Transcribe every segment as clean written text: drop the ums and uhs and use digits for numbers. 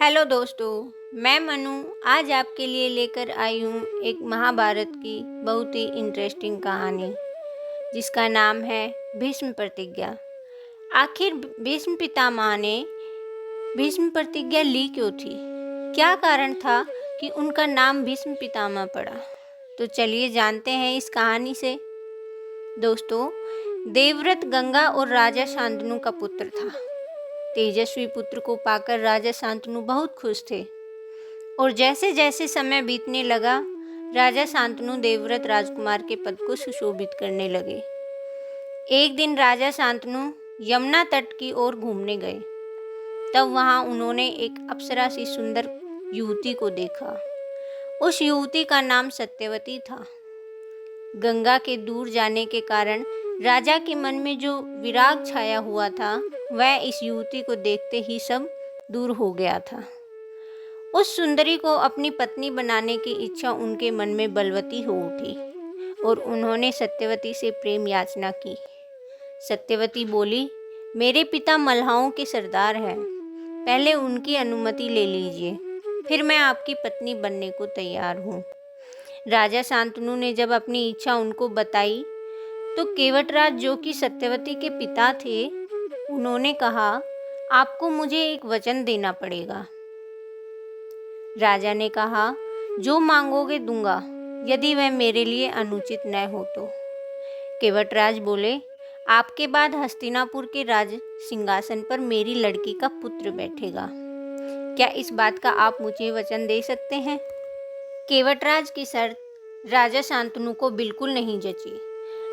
Hello दोस्तों, मैं मनु आज आपके लिए लेकर आई हूँ एक महाभारत की बहुत ही इंटरेस्टिंग कहानी जिसका नाम है भीष्म प्रतिज्ञा। आखिर भीष्म पितामह ने भीष्म प्रतिज्ञा ली क्यों थी? क्या कारण था कि उनका नाम भीष्म पितामह पड़ा? तो चलिए जानते हैं इस कहानी से। दोस्तों, देवव्रत गंगा और राजा शांतनु का पुत्र था। तेजस्वी पुत्र को पाकर राजा शांतनु बहुत खुश थे और जैसे जैसे समय बीतने लगा राजा शांतनु देवव्रत राजकुमार के पद को सुशोभित करने लगे। एक दिन राजा शांतनु यमुना तट की ओर घूमने गए। तब वहां उन्होंने एक अप्सरा सी सुंदर युवती को देखा। उस युवती का नाम सत्यवती था। गंगा के दूर जाने के कारण राजा के मन में जो विराग छाया हुआ था वह इस युवती को देखते ही सब दूर हो गया था। उस सुंदरी को अपनी पत्नी बनाने की इच्छा उनके मन में बलवती हो उठी और उन्होंने सत्यवती से प्रेम याचना की। सत्यवती बोली, मेरे पिता मल्लाहों के सरदार हैं, पहले उनकी अनुमति ले लीजिए, फिर मैं आपकी पत्नी बनने को तैयार हूँ। राजा शांतनु ने जब अपनी इच्छा उनको बताई तो केवटराज, जो कि सत्यवती के पिता थे, उन्होंने कहा, आपको मुझे एक वचन देना पड़ेगा। राजा ने कहा, जो मांगोगे दूंगा, यदि वह मेरे लिए अनुचित न हो तो। केवटराज बोले, आपके बाद हस्तिनापुर के राज सिंहासन पर मेरी लड़की का पुत्र बैठेगा। क्या इस बात का आप मुझे वचन दे सकते हैं? केवटराज की शर्त राजा शांतनु को बिल्कुल नहीं जची।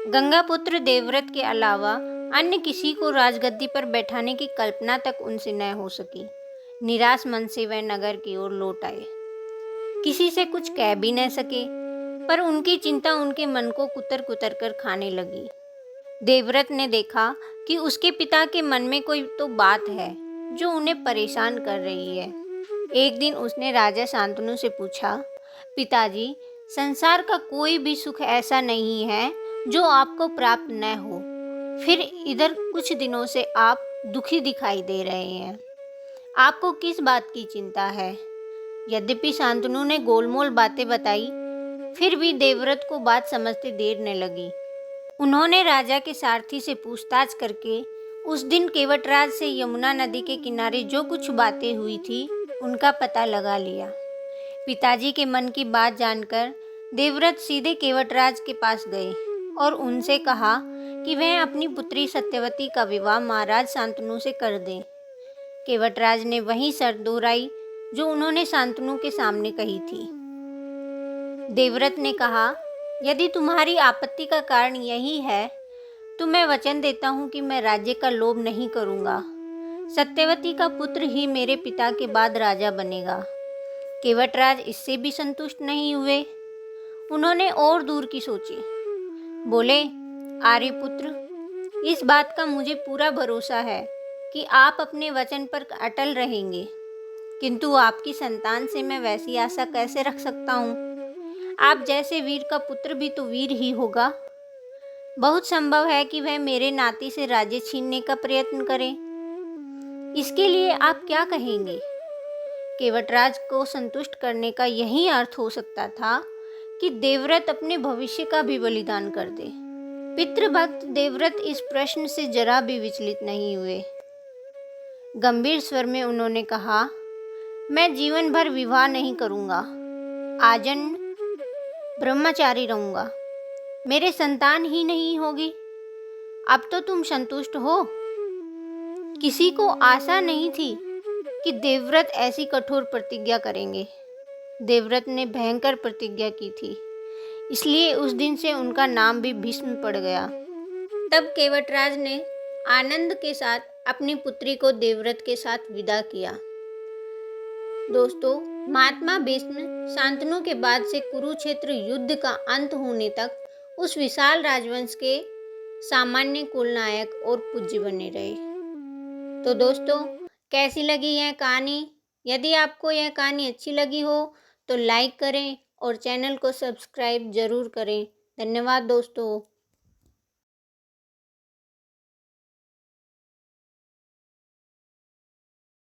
गंगापुत्र देवव्रत के अलावा अन्य किसी को राजगद्दी पर बैठाने की कल्पना तक उनसे न हो सकी। निराश मन से वह नगर की ओर लौट आए। किसी से कुछ कह भी न सके, पर उनकी चिंता उनके मन को कुतर कुतर कर खाने लगी। देवव्रत ने देखा कि उसके पिता के मन में कोई तो बात है जो उन्हें परेशान कर रही है। एक दिन उसने राजा शांतनु से पूछा, पिताजी, संसार का कोई भी सुख ऐसा नहीं है जो आपको प्राप्त न हो, फिर इधर कुछ दिनों से आप दुखी दिखाई दे रहे हैं। आपको किस बात की चिंता है? यद्यपि शांतनु ने गोलमोल बातें बताई, फिर भी देवव्रत को बात समझते देर न लगी। उन्होंने राजा के सारथी से पूछताछ करके उस दिन केवटराज से यमुना नदी के किनारे जो कुछ बातें हुई थी उनका पता लगा लिया। पिताजी के मन की बात जानकर देवव्रत सीधे केवटराज के पास गए और उनसे कहा कि वह अपनी पुत्री सत्यवती का विवाह महाराज शांतनु से कर दें। केवटराज ने वही शर्त दोहराई जो उन्होंने शांतनु के सामने कही थी। देवव्रत ने कहा, यदि तुम्हारी आपत्ति का कारण यही है तो मैं वचन देता हूँ कि मैं राज्य का लोभ नहीं करूँगा। सत्यवती का पुत्र ही मेरे पिता के बाद राजा बनेगा। केवटराज इससे भी संतुष्ट नहीं हुए। उन्होंने और दूर की सोची। बोले, आर्यपुत्र, इस बात का मुझे पूरा भरोसा है कि आप अपने वचन पर अटल रहेंगे, किंतु आपकी संतान से मैं वैसी आशा कैसे रख सकता हूँ? आप जैसे वीर का पुत्र भी तो वीर ही होगा। बहुत संभव है कि वह मेरे नाती से राज्य छीनने का प्रयत्न करे। इसके लिए आप क्या कहेंगे? केवटराज को संतुष्ट करने का यही अर्थ हो सकता था कि देवव्रत अपने भविष्य का भी बलिदान कर दे। पितृभक्त देवव्रत इस प्रश्न से जरा भी विचलित नहीं हुए। गंभीर स्वर में उन्होंने कहा, मैं जीवन भर विवाह नहीं करूंगा, आजन्म ब्रह्मचारी रहूंगा। मेरे संतान ही नहीं होगी। अब तो तुम संतुष्ट हो? किसी को आशा नहीं थी कि देवव्रत ऐसी कठोर प्रतिज्ञा करेंगे। देवव्रत ने भयंकर प्रतिज्ञा की थी, इसलिए उस दिन से उनका नाम भी भीष्म पड़ गया। तब केवटराज ने आनंद के साथ अपनी पुत्री को देवव्रत के साथ विदा किया। दोस्तों, महात्मा भीष्म शांतनु के बाद से कुरुक्षेत्र युद्ध का अंत होने तक उस विशाल राजवंश के सामान्य कुलनायक और पूज्य बने रहे। तो दोस्तों, कैसी लगी यह कहानी? यदि आपको यह कहानी अच्छी लगी हो तो लाइक करें और चैनल को सब्सक्राइब जरूर करें। धन्यवाद दोस्तों।